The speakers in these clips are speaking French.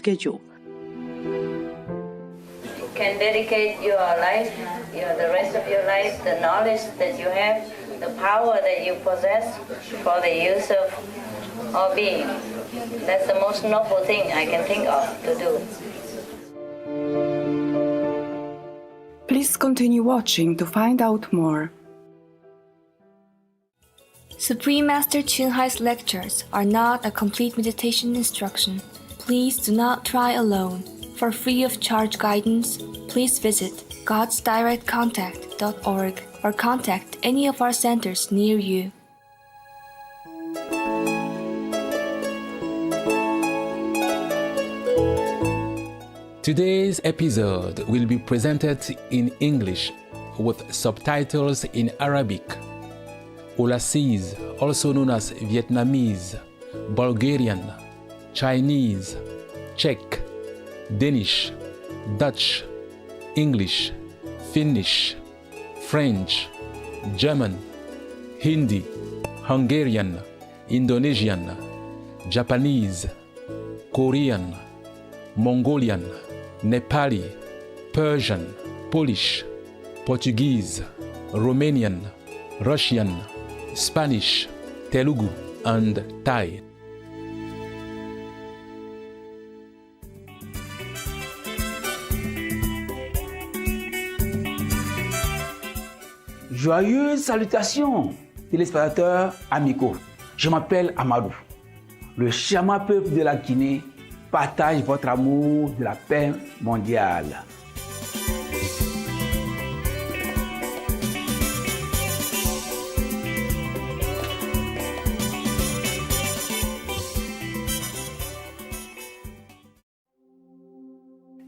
schedule. You can dedicate your life, the rest of your life, the knowledge that you have, the power that you possess for the use of all being. That's the most noble thing I can think of to do. Please continue watching to find out more. Supreme Master Chun Hai's lectures are not a complete meditation instruction. Please do not try alone. For free of charge guidance, please visit godsdirectcontact.org or contact any of our centers near you. Today's episode will be presented in English with subtitles in Arabic. Aulacese, also known as Vietnamese, Bulgarian, Chinese, Czech, Danish, Dutch, English, Finnish, French, German, Hindi, Hungarian, Indonesian, Japanese, Korean, Mongolian, Nepali, Persian, Polish, Portuguese, Romanian, Russian, Spanish, Telugu, and Thai. Joyeuses salutations, téléspectateurs amicaux. Je m'appelle Amadou. Le charmant peuple de la Guinée partage votre amour de la paix mondiale.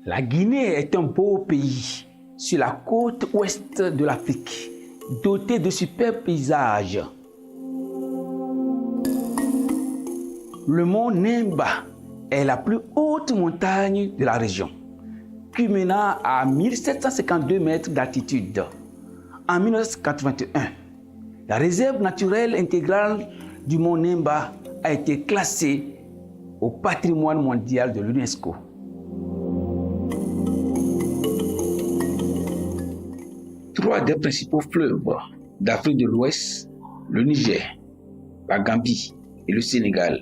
La Guinée est un beau pays sur la côte ouest de l'Afrique, doté de superbes paysages. Le mont Nimba est la plus haute montagne de la région, culminant à 1752 mètres d'altitude. En 1981, la réserve naturelle intégrale du mont Nimba a été classée au patrimoine mondial de l'UNESCO. Trois des principaux fleuves d'Afrique de l'Ouest, le Niger, la Gambie et le Sénégal,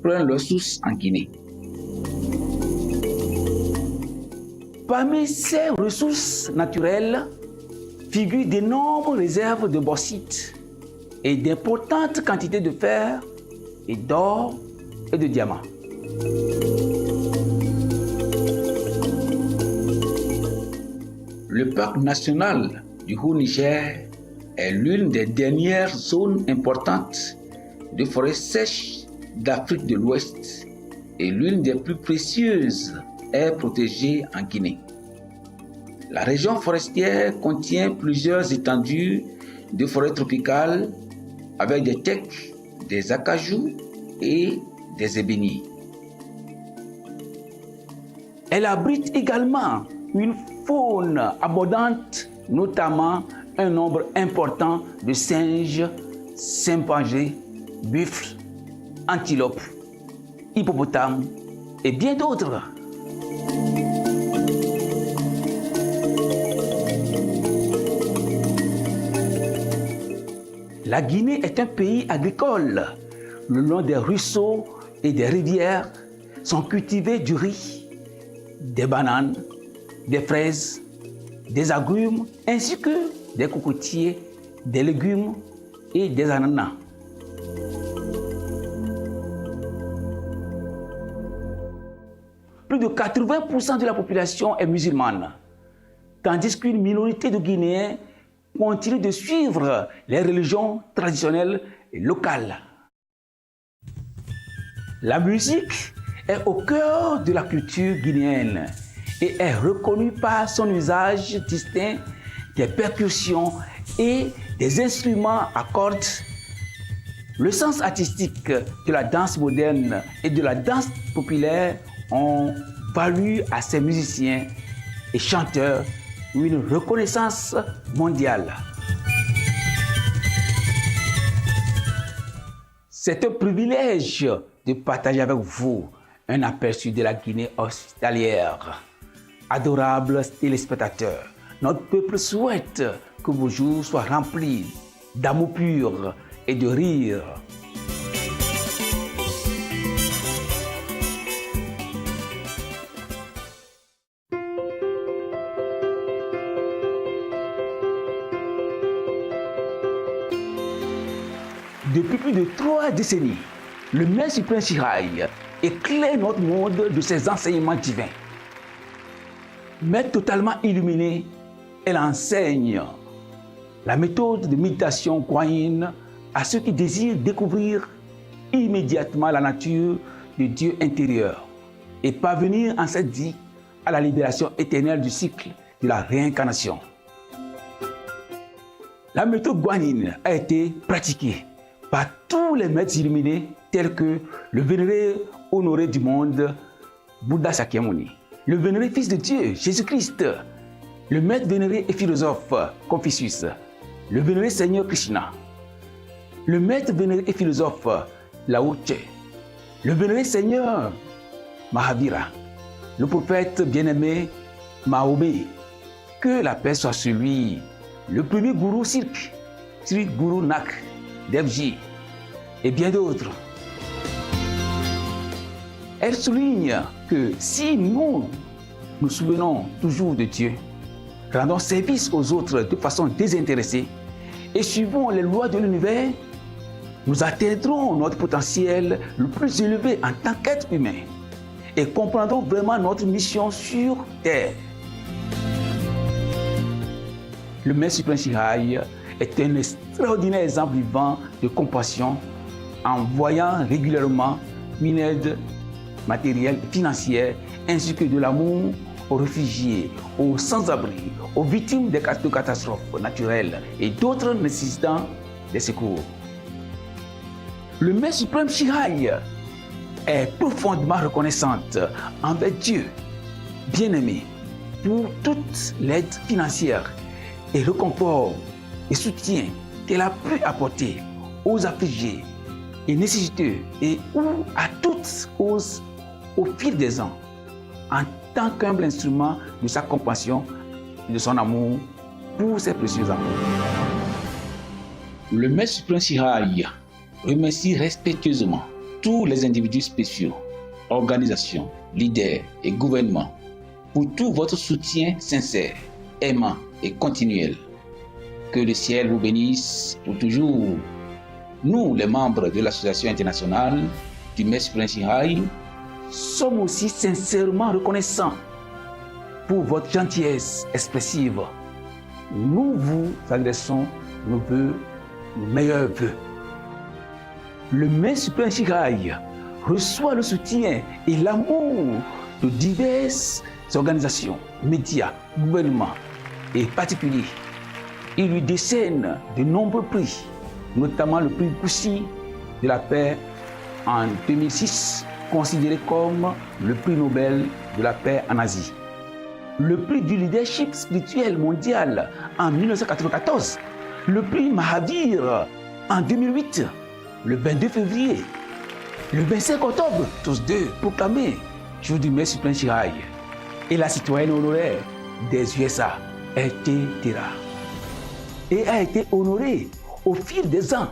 prennent leur source en Guinée. Parmi ces ressources naturelles figurent d'énormes réserves de bauxite et d'importantes quantités de fer et d'or et de diamants. Le parc national du Haut-Niger est l'une des dernières zones importantes de forêts sèches d'Afrique de l'Ouest et l'une des plus précieuses aires protégées en Guinée. La région forestière contient plusieurs étendues de forêts tropicales avec des tecs, des acajou et des ébéniers. Elle abrite également une faune abondante, notamment un nombre important de singes, chimpanzés, buffles, antilopes, hippopotames et bien d'autres. La Guinée est un pays agricole. Le long des ruisseaux et des rivières sont cultivés du riz, des bananes, des fraises, des agrumes, ainsi que des cocotiers, des légumes et des ananas. Plus de 80% de la population est musulmane, tandis qu'une minorité de Guinéens continue de suivre les religions traditionnelles et locales. La musique est au cœur de la culture guinéenne et est reconnue par son usage distinct des percussions et des instruments à cordes. Le sens artistique de la danse moderne et de la danse populaire ont valu à ces musiciens et chanteurs une reconnaissance mondiale. C'est un privilège de partager avec vous un aperçu de la Guinée hospitalière. Adorables téléspectateurs, notre peuple souhaite que vos jours soient remplis d'amour pur et de rire. Depuis plus de 3 décennies, le Maître suprême Chiraï éclaire notre monde de ses enseignements divins. Maître totalement illuminé, elle enseigne la méthode de méditation Guanyin à ceux qui désirent découvrir immédiatement la nature de Dieu intérieur et parvenir en cette vie à la libération éternelle du cycle de la réincarnation. La méthode Guanyin a été pratiquée par tous les maîtres illuminés tels que le vénéré honoré du monde, Bouddha Shakyamuni, le vénéré fils de Dieu, Jésus-Christ, le maître vénéré et philosophe, Confucius, le vénéré Seigneur Krishna, le maître vénéré et philosophe, Lao Tse, le vénéré Seigneur Mahavira, le prophète bien-aimé Mahomet, que la paix soit sur lui, le premier gourou Sikh, Sri Guru Nanak Devji et bien d'autres. Elle souligne que si nous nous souvenons toujours de Dieu, rendons service aux autres de façon désintéressée et suivons les lois de l'univers, nous atteindrons notre potentiel le plus élevé en tant qu'être humain et comprendrons vraiment notre mission sur Terre. Le Maître suprême Chiraï est un extraordinaire exemple vivant de compassion en voyant régulièrement une aide matérielle et financière ainsi que de l'amour aux réfugiés, aux sans-abri, aux victimes de catastrophes naturelles et d'autres nécessitant des secours. Le Maître suprême Chiraï est profondément reconnaissante envers Dieu, bien-aimé, pour toute l'aide financière et réconfort et soutien qu'elle a pu apporter aux affligés et nécessiteux et ou à toutes causes au fil des ans, en tant qu'humble instrument de sa compassion et de son amour pour ses précieux enfants. Le Maître suprême Chiraï remercie respectueusement tous les individus spéciaux, organisations, leaders et gouvernements pour tout votre soutien sincère, aimant et continuel. Que le ciel vous bénisse pour toujours. Nous, les membres de l'Association internationale du Maître suprême Chiraï, sommes aussi sincèrement reconnaissants pour votre gentillesse expressive. Nous vous adressons nos vœux, nos meilleurs vœux. Le Maître suprême Chiraï reçoit le soutien et l'amour de diverses organisations, médias, gouvernements et particuliers. Il lui décerne de nombreux prix, notamment le prix Goussy de la paix en 2006, considéré comme le prix Nobel de la paix en Asie. Le prix du leadership spirituel mondial en 1994, le prix Mahavir en 2008, le 22 février, le 25 octobre, tous deux proclamés jour du Maître suprême Chiraï, et la citoyenne honoraire des USA, etc. Et a été honorée au fil des ans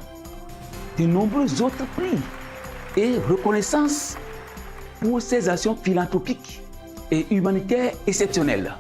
de nombreux autres prix et reconnaissances pour ses actions philanthropiques et humanitaires exceptionnelles.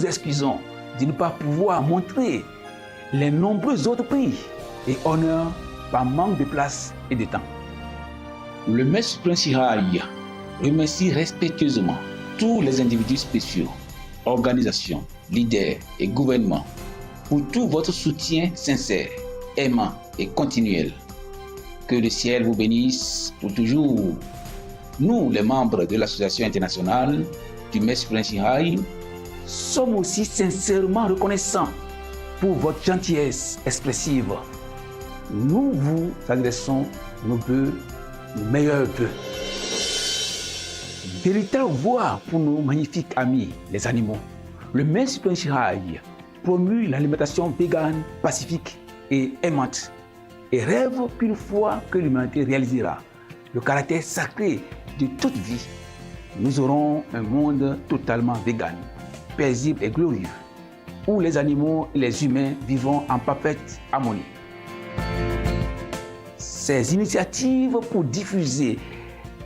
nous excusons de ne pas pouvoir montrer les nombreux autres prix et honneurs par manque de place et de temps. Le Maître suprême Shirai remercie respectueusement tous les individus spéciaux, organisations, leaders et gouvernements pour tout votre soutien sincère, aimant et continuel. Que le ciel vous bénisse pour toujours. Nous, les membres de l'Association internationale du Maître suprême Shirai, sommes aussi sincèrement reconnaissants pour votre gentillesse expressive. Nous vous adressons nos vœux, nos meilleurs vœux. Véritable voix pour nos magnifiques amis, les animaux. Le Maître suprême Shirai promue l'alimentation végane, pacifique et aimante et rêve qu'une fois que l'humanité réalisera le caractère sacré de toute vie, nous aurons un monde totalement vegan, paisible et glorieux, où les animaux et les humains vivront en parfaite harmonie. Ces initiatives pour diffuser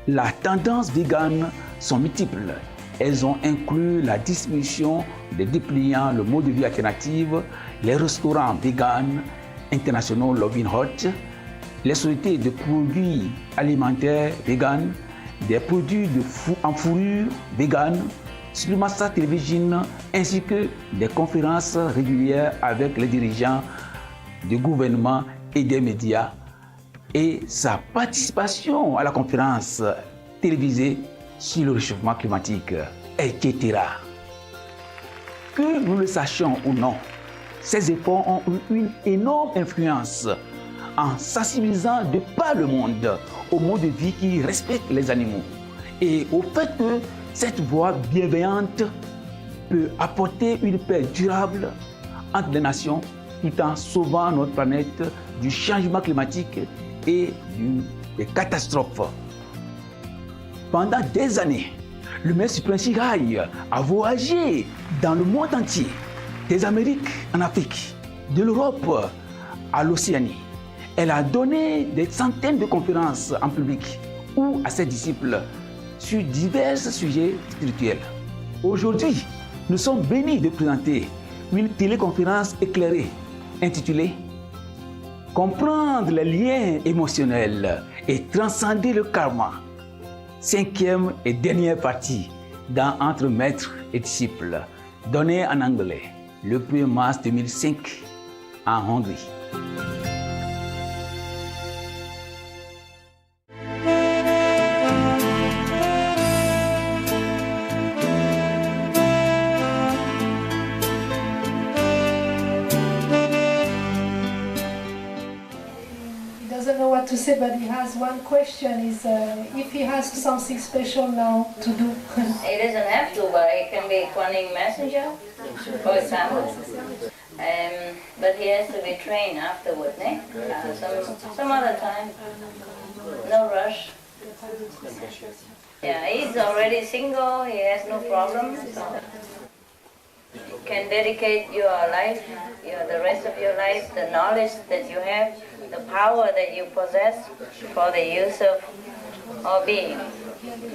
la tendance végane sont multiples. Elles ont inclus la distribution des dépliants, le mode de vie alternatif, les restaurants véganes internationaux Loving Hot, les sociétés de produits alimentaires véganes, des produits en fourrure végane, sur Massa Télévision, ainsi que des conférences régulières avec les dirigeants du gouvernement et des médias, et sa participation à la conférence télévisée sur le réchauffement climatique, etc. Que nous le sachions ou non, ces efforts ont eu une énorme influence en sensibilisant de par le monde au mode de vie qui respecte les animaux et au fait que cette voie bienveillante peut apporter une paix durable entre les nations tout en sauvant notre planète du changement climatique et des catastrophes. Pendant des années, le Maître suprême Shirai a voyagé dans le monde entier, des Amériques en Afrique, de l'Europe à l'Océanie. Elle a donné des centaines de conférences en public ou à ses disciples sur divers sujets spirituels. Aujourd'hui, nous sommes bénis de présenter une téléconférence éclairée intitulée « Comprendre les liens émotionnels et transcender le karma ». 5e et dernière partie dans Entre maître et disciple, donnée en anglais le 1er mars 2005 en Hongrie. To say, but he has one question: is if he has something special now to do. He doesn't have to, but he can be Kuan Yin messenger, for example. But he has to be trained afterward, eh? Some other time. No rush. Yeah, he's already single. He has no problem. So you can dedicate your life, the rest of your life, the knowledge that you have, the power that you possess for the use of all being.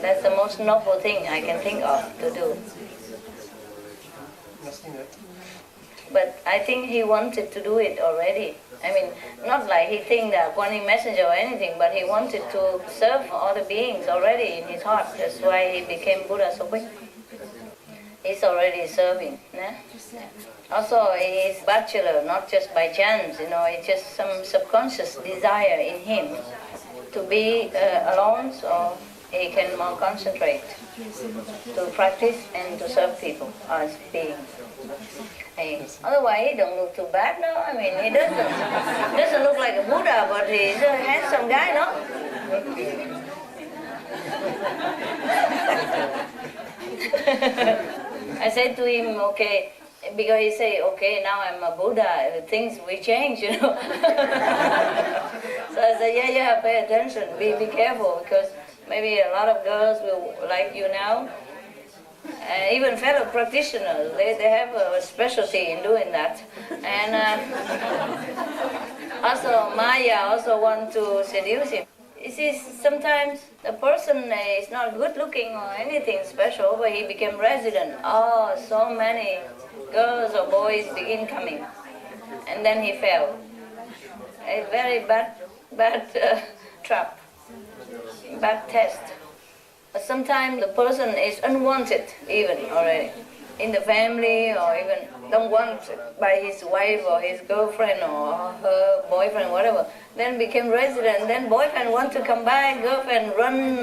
That's the most noble thing I can think of to do. But I think he wanted to do it already. I mean, not like he think that Kuan Yin messenger or anything, but he wanted to serve all the beings already in his heart. That's why he became Buddha so quick. He's already serving. Yeah? Also, he is bachelor, not just by chance, it's just some subconscious desire in him to be alone, so he can more concentrate to practice and to serve people as beings. Otherwise, he don't look too bad, no? I mean, he doesn't look like a Buddha, but he's a handsome guy, no? I said to him, okay, because he said, okay, now I'm a Buddha, things will change, So I said, yeah, pay attention, be careful, because maybe a lot of girls will like you now. Even fellow practitioners, they have a specialty in doing that. And also Maya also want to seduce him. You see, sometimes the person is not good looking or anything special, but he became resident. Oh, so many girls or boys begin coming. And then he fell. A very bad trap, bad test. But sometimes the person is unwanted even already in the family, or even don't want by his wife or his girlfriend or her boyfriend, whatever. Then became resident, then boyfriend want to come back, girlfriend run,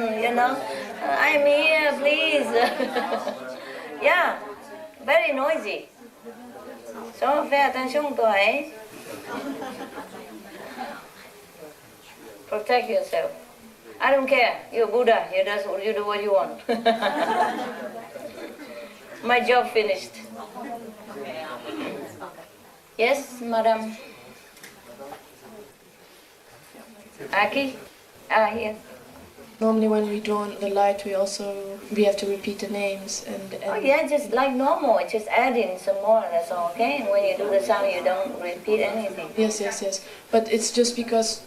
I'm here, please. Yeah, very noisy. So pay attention to it. Protect yourself. I don't care. You're Buddha. You do what you want. My job finished. Yes, madam. Aki? Here. Normally when we draw the light, we have to repeat the names and Oh yeah, just like normal. Just add in some more, that's all, okay? And when you do the sound, you don't repeat anything. Yes. But it's just because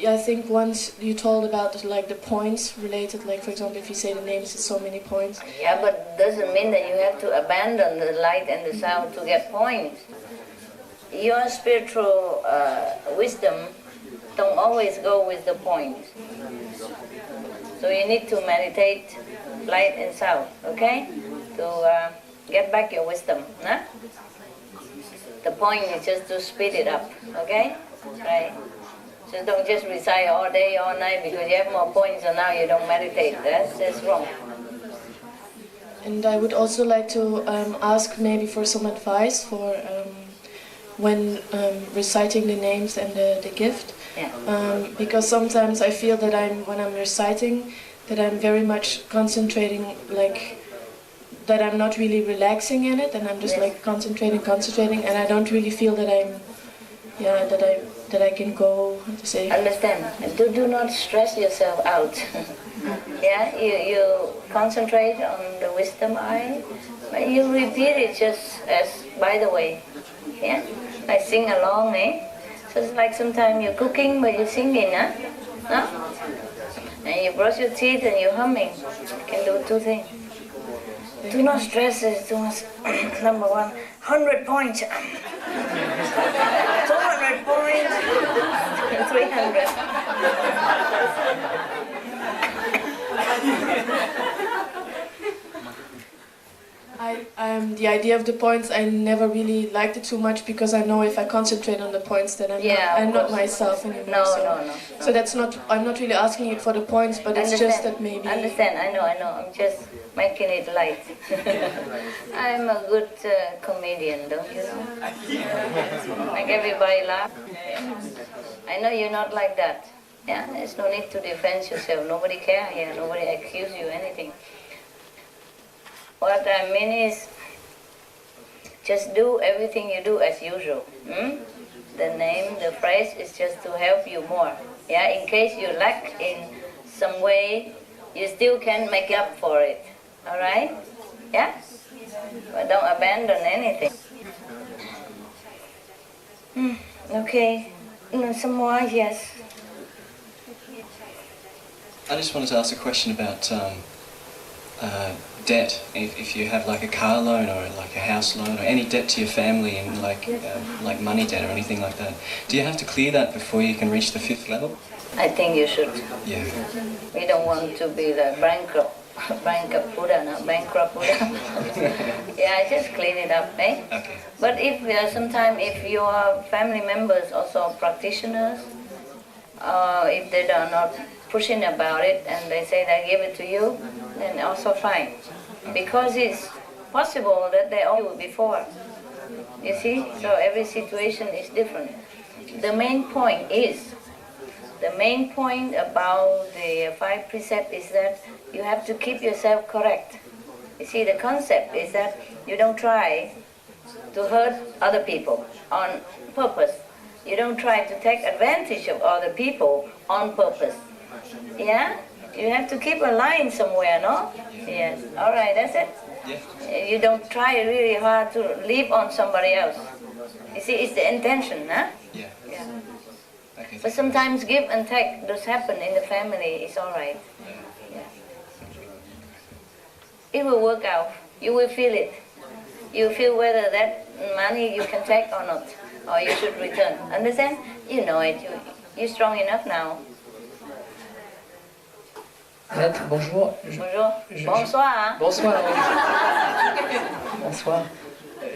I think once you told about like the points related, like for example, if you say the names, it's so many points. Yeah, but doesn't mean that you have to abandon the light and the sound to get points. Your spiritual wisdom don't always go with the points. So you need to meditate light and sound, okay? To get back your wisdom, nah? The point is just to speed it up, okay? Right? So don't just recite all day, all night because you have more points and now you don't meditate. That's wrong. And I would also like to ask maybe for some advice for when reciting the names and the gift. Yeah. Because sometimes I feel that when I'm reciting, that I'm very much concentrating, like that I'm not really relaxing in it, and I'm just like concentrating, and I don't really feel that that I can go, how to say. Understand? Do not stress yourself out. Yeah, you concentrate on the wisdom eye, but you repeat it just as by the way. Yeah, I sing along, eh? So it's like sometimes you're cooking but you're singing, huh? No? And you brush your teeth and you're humming. You can do two things. Do not stress it too much. Number 1, 100 points. 200 points. 300. The idea of the points, I never really liked it too much because I know if I concentrate on the points, then I'm not myself anymore. No. So that's not. I'm not really asking it for the points, but it's just that maybe. Understand? I know. I'm just making it light. I'm a good comedian, don't you know? Make everybody laugh. I know you're not like that. Yeah, there's no need to defend yourself. Nobody cares here. Nobody accuse you anything. What I mean is, just do everything you do as usual. The name, the phrase is just to help you more. Yeah, in case you lack in some way, you still can make up for it. All right? Yeah? But don't abandon anything. Okay. Some more, yes. I just wanted to ask a question about debt. If you have like a car loan or like a house loan or any debt to your family and like money debt or anything like that, do you have to clear that before you can reach the 5th level? I think you should. Yeah. We don't want to be the bankrupt Buddha, not bankrupt Buddha. Yeah, just clean it up, eh? Okay. But if sometimes if your family members also practitioners, if they are not pushing about it and they say they give it to you, then also fine. Because it's possible that they owe you before. You see? So every situation is different. The main point about the 5 precepts is that you have to keep yourself correct. You see, the concept is that you don't try to hurt other people on purpose. You don't try to take advantage of other people on purpose. Yeah? You have to keep a line somewhere, no? Yes. All right, that's it. Yeah. You don't try really hard to live on somebody else. You see, it's the intention, huh? Yeah. Yeah. Okay. But sometimes give and take does happen in the family, it's all right. Yeah. It will work out. You will feel it. you feel whether that money you can take or not, or you should return. Understand? You know it. You're strong enough now. Maître, bonjour. Bonjour. Bonsoir. Hein? Bonsoir. Bonsoir.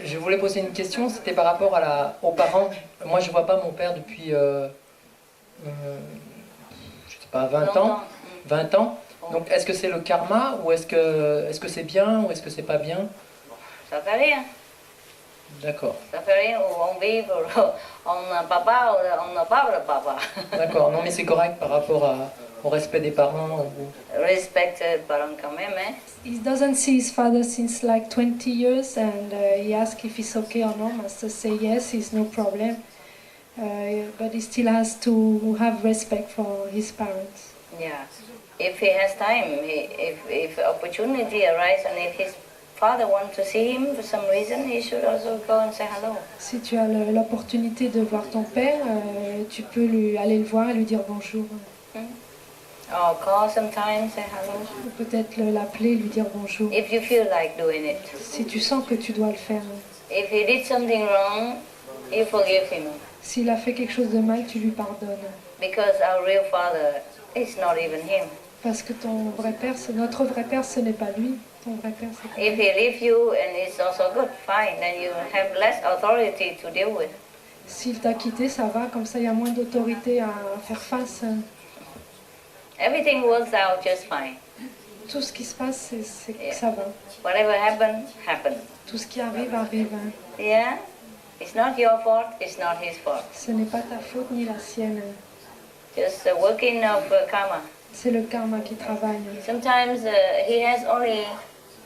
Je voulais poser une question, c'était par rapport aux parents. Moi, je ne vois pas mon père depuis, je sais pas, 20 ans. 20 ans. Donc, est-ce que c'est le karma, ou est-ce que c'est bien, ou est-ce que c'est pas bien? Ça fait rien. D'accord. Ça fait rien, ou on vit, ou on a papa, ou on n'a pas de papa. D'accord, non mais c'est correct par rapport au respect des parents. Respect les parents quand même, hein. He doesn't see his father since like 20 years, and he asks if it's okay or not. Master say yes, it's no problem. But he still has to have respect for his parents. Yeah. If he has time, if opportunity arises, and if his father wants to see him for some reason, he should also go and say hello. Si tu as l'opportunité de voir ton père, tu peux aller le voir et lui dire bonjour. Or call sometimes, say hello. Ou peut-être l'appeler, lui dire bonjour. If you feel like doing it. Si tu sens que tu dois le faire. If he did something wrong, you forgive him. S'il a fait quelque chose de mal, tu lui pardonnes. Because our real father is not even him. Parce que ton vrai père, notre vrai père, ce n'est pas lui. Ton vrai père, c'est pas lui. If he leaves you and it's also good, fine, then you have less authority to deal with. S'il t'a quitté, ça va, comme ça il y a moins d'autorité à faire face. Everything works out just fine. Tout ce qui se passe, ça va. Whatever happens, happens. Tout ce qui arrive, arrive. Yeah? It's not your fault, it's not his fault. Ce n'est pas ta faute ni la sienne. Just the working of karma. C'est le karma qui travaille. Sometimes he has only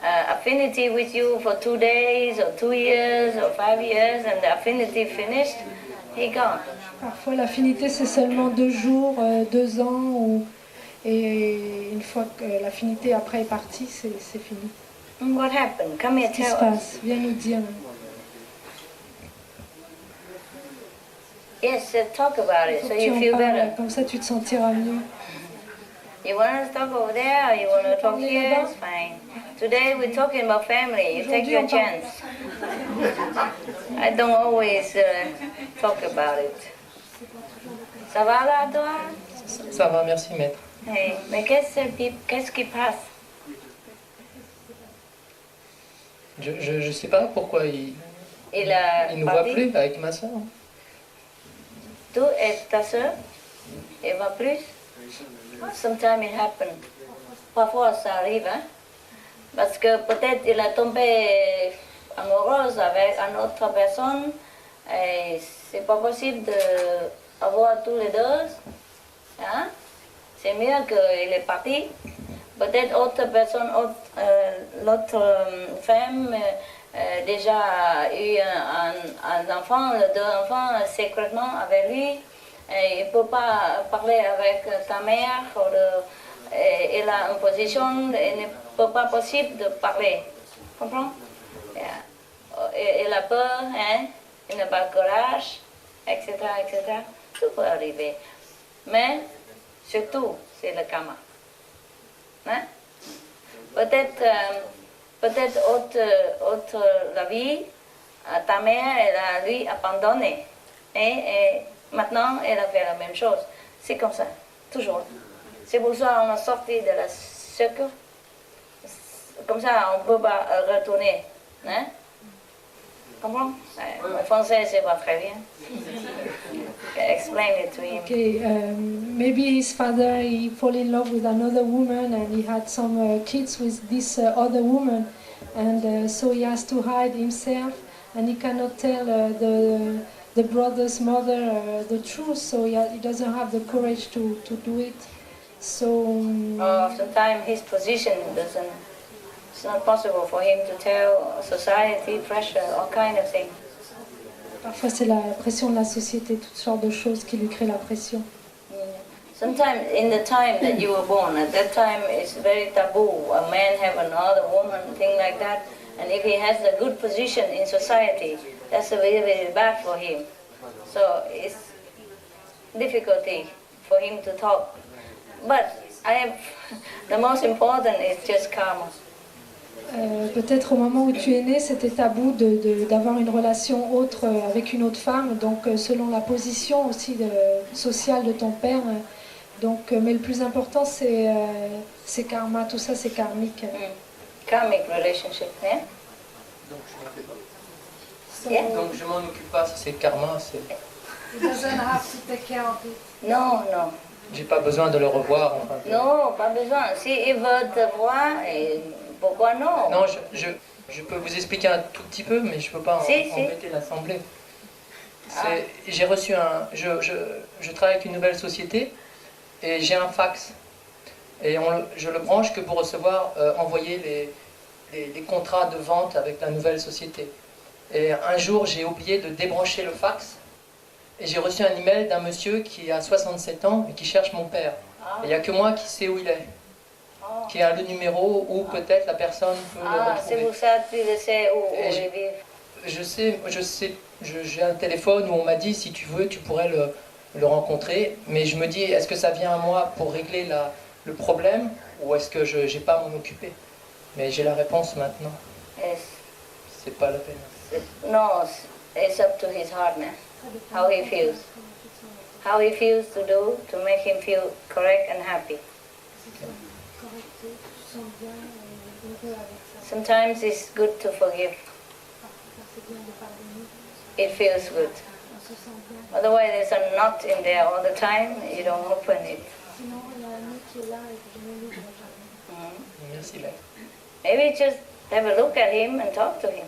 affinity with you for 2 days or 2 years or 5 years, and the affinity finished, he gone. Parfois l'affinité c'est seulement 2 jours, 2 ans, et une fois que l'affinité après est partie, c'est fini. What happened? Come here, Qu'est-ce qui se tell us. passe? Viens nous dire. Yes, talk about it Faut so que tu you en feel parles, better. comme ça tu te sentiras mieux. You want to talk over there or you want to talk here? It's fine. Today we're talking about family. You take your chance. I don't always talk about it. Ça va là, toi? Ça va, merci maître. Hey, mais qu'est-ce qui passe? Je sais pas pourquoi il nous voit parti? plus avec ma soeur. Tu et ta soeur? Elle va plus? Sometimes it happens. Parfois ça arrive, hein? Parce que peut-être il a tombé amoureuse avec une autre personne et c'est pas possible d'avoir tous les deux. Hein? C'est mieux qu'il est parti. Peut-être autre personne, l'autre femme déjà eu un enfant, 2 enfants secrètement avec lui. Et il ne peut pas parler avec ta mère. Il a une position, il n'est pas possible de parler. Comprends? Il a peur, hein? Il n'a pas de courage, etc., etc. Tout peut arriver. Mais surtout, c'est le karma. Hein? Peut-être autre la vie, ta mère, elle a lui abandonné. Et maintenant, elle a fait la même chose. C'est comme ça, toujours. C'est pour ça qu'on a sorti de la cercle. Comme ça, on ne peut pas retourner. Hein? Comprends? En français, c'est pas très bien. Explain it to him. Okay, maybe his father he fall in love with another woman and he had some kids with this other woman, and so he has to hide himself and he cannot tell the brother's mother the truth, so he doesn't have the courage to do it. So Sometimes his position doesn't. It's not possible for him to tell society, pressure, all kind of things. parfois c'est la pression de la société, toutes sortes de choses qui lui créent la pression. Sometimes in the time that you were born, at that time it's very taboo. A man have another woman, thing like that. And if he has a good position in society, that's very, very bad for him. So it's difficulty for him to talk. But the most important is just karma. Peut-être au moment où tu es né, c'était tabou d'avoir une relation autre avec une autre femme, donc selon la position aussi sociale de ton père. Mais le plus important, c'est karma, tout ça c'est karmique. Karmic relationship, yeah? Donc je m'en occupe pas, si c'est karma, c'est... Non, non. J'ai pas besoin de le revoir. Enfin. Non, pas besoin. S'il veut te voir, pourquoi non? Non, je peux vous expliquer un tout petit peu, mais je peux pas embêter l'Assemblée. J'ai reçu je travaille avec une nouvelle société et j'ai un fax. Et je le branche que pour recevoir, envoyer les contrats de vente avec la nouvelle société. Et un jour, j'ai oublié de débrancher le fax. Et j'ai reçu un email d'un monsieur qui a 67 ans et qui cherche mon père. Et il n'y a que moi qui sais où il est. Qui a le numéro où peut-être la personne peut le retrouver. C'est pour ça que tu sais où il vit. Je sais, j'ai un téléphone où on m'a dit si tu veux, tu pourrais le rencontrer. Mais je me dis, est-ce que ça vient à moi pour régler le problème ou est-ce que je n'ai pas à m'en occuper? Mais j'ai la réponse maintenant. C'est pas la peine. No, it's up to his heart now. How he feels. How he feels to do to make him feel correct and happy. Sometimes it's good to forgive. It feels good. Otherwise there's a knot in there all the time, you don't open it. Merci, Maître. Maybe just have a look at him and talk to him.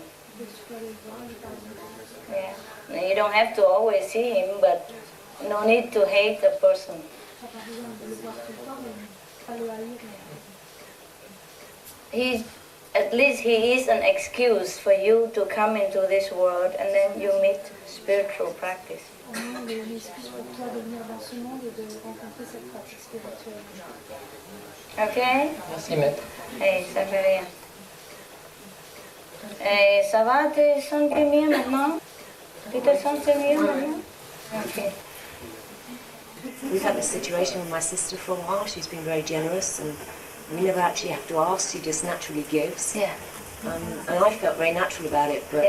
Yeah. You don't have to always see him, but no need to hate the person. At least he is an excuse for you to come into this world and then you meet spiritual practice. Okay? Merci, Maître. Hey, ça fait rien. Et ça va, te sens mieux maintenant? Tu te sens mieux maintenant? Okay. We've had this situation with my sister for a while. She's been very generous and we never actually have to ask, she just naturally gives. Yeah. And I felt very natural about it, but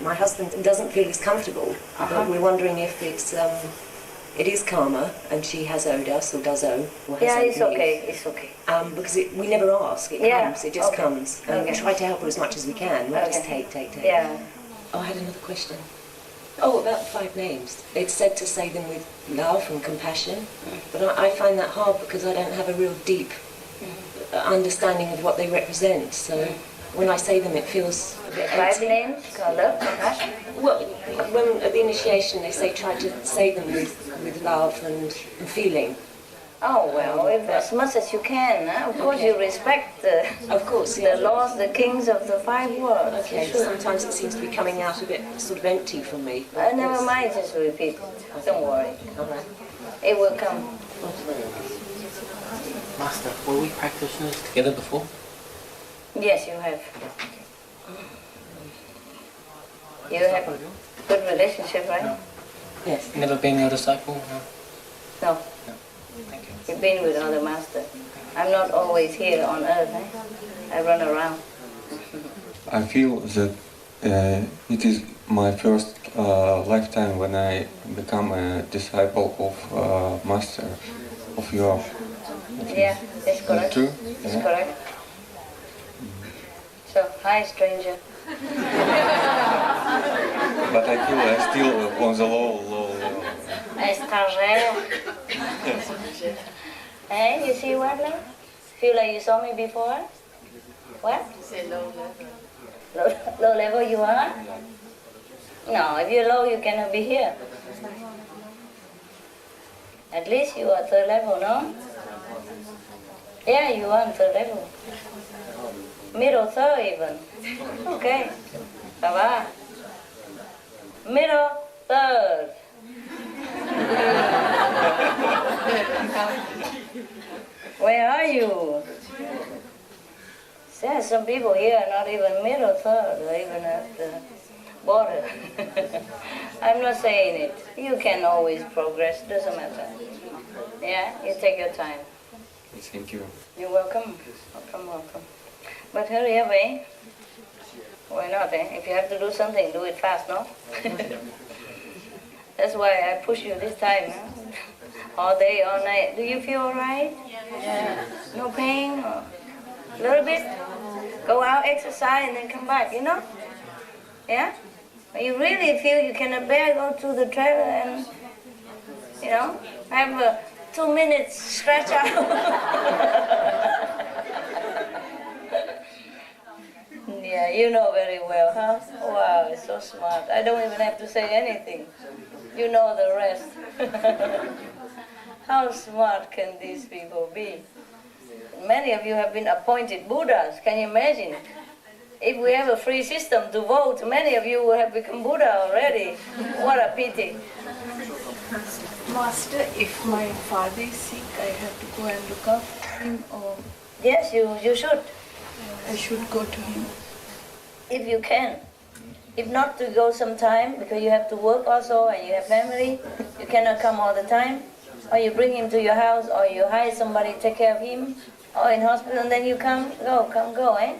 my husband doesn't feel as comfortable. But we're wondering if it is karma and she has owed us or does owe. Or has owed It's me. okay, it's okay. Because we never ask, it comes, it just comes. And we try to help her as much as we can, not just take. Yeah. Oh, I had another question. Oh, about the 5 names. It's said to say them with love and compassion, but I find that hard because I don't have a real deep understanding of what they represent. So when I say them, it feels a bit 5 names, love, compassion. Well, when at the initiation they say try to say them with love and feeling. Oh, well, as much as you can. Of course, you respect the laws, the kings of the 5 worlds. Okay, sometimes it seems to be coming out a bit sort of empty for me. Never mind, just repeat it. Don't worry. All right. It will come. Master, were we practitioners together before? Yes, you have. You have a good relationship, right? No. Yes. Never been your disciple? No. Thank you. You've been with other masters. I'm not always here on earth. I run around. I feel that it is my first lifetime when I become a disciple of master of your. Yeah, it's correct. True? It's correct. So, hi, stranger. But I feel I'm still on the low level. Étranger. Hey, you see what now? Feel like you saw me before? What? Low level. Low level you are? No, if you're low, you cannot be here. At least you are 3rd level, no? Yeah, you are on 3rd level. Middle 3rd even. Okay. Ça va? Middle 3rd. Where are you? There are some people here are not even middle 3rd, or even at the border. I'm not saying it. You can always progress, doesn't matter. Yeah, you take your time. Thank you. You're welcome. Welcome. But hurry up, eh? Why not, eh? If you have to do something, do it fast, no? That's why I push you this time, huh? All day, all night. Do you feel all right? Yeah. No pain? A little bit? Go out, exercise, and then come back, you know? Yeah? When you really feel you cannot bear, go to the trailer and, you know, have a 2 minutes stretch out. Yeah, you know very well, huh? Wow, it's so smart. I don't even have to say anything. You know the rest. How smart can these people be? Many of you have been appointed Buddhas. Can you imagine? If we have a free system to vote, many of you would have become Buddha already. What a pity. Master, if my father is sick, I have to go and look after him, or... Yes, you should. I should go to him. If you can. If not, to go sometime, because you have to work also and you have family. You cannot come all the time. Or you bring him to your house, or you hire somebody to take care of him, or in hospital, and then you come, go, eh?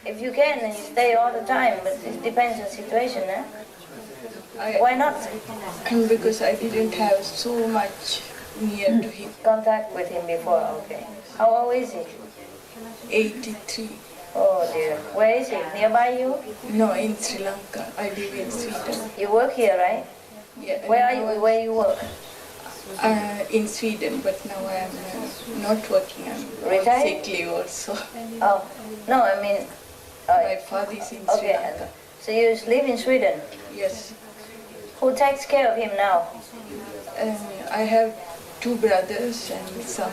If you can, then you stay all the time, but it depends on the situation, eh? Why not? Because I didn't have so much near to him. Contact with him before, okay. How old is he? 83. Oh dear. Where is he? Nearby you? No, in Sri Lanka. I live in Sweden. You work here, right? Yeah. Where you work? In Sweden, but now I am not working. I'm Retired? sick leave also. Oh, no, I mean... My father is in Sri Lanka. So you live in Sweden? Yes. Who takes care of him now? I have 2 brothers and some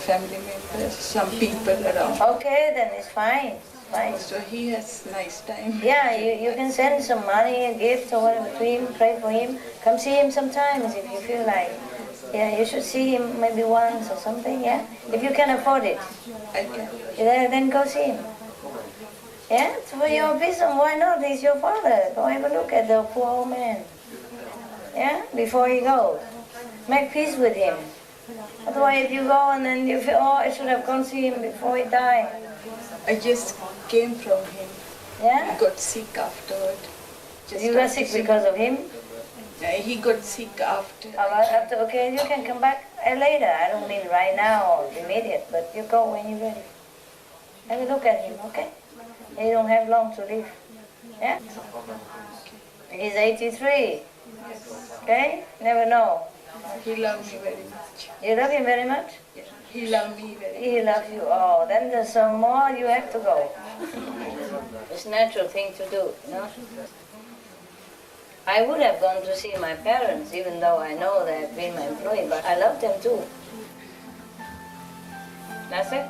family members, some people around. Okay, then it's fine. Fine. So he has nice time. Yeah, you can send some money, a gift or whatever to him, pray for him. Come see him sometimes if you feel like. Yeah, you should see him maybe once or something, yeah? If you can afford it. I can. Yeah, then go see him. Yeah, it's for your business. Why not? He's your father. Go have a look at the poor old man. Yeah, before he goes. Make peace with him. Otherwise, if you go and then you feel, oh, I should have gone see him before he died. I just came from him. Yeah? He got sick afterward. You got sick because of him? He got sick after. After, okay, you can come back later. I don't mean right now or immediate, but you go when you're ready. Have a look at him, okay? You don't have long to live. Yeah? He's 83. Okay? Never know. He loves me very much. You love him very much? He loves me very much. He loves you. Oh, then there's some more you have to go. It's a natural thing to do, you know? I would have gone to see my parents, even though I know they've been my employee, but I love them too. That's it?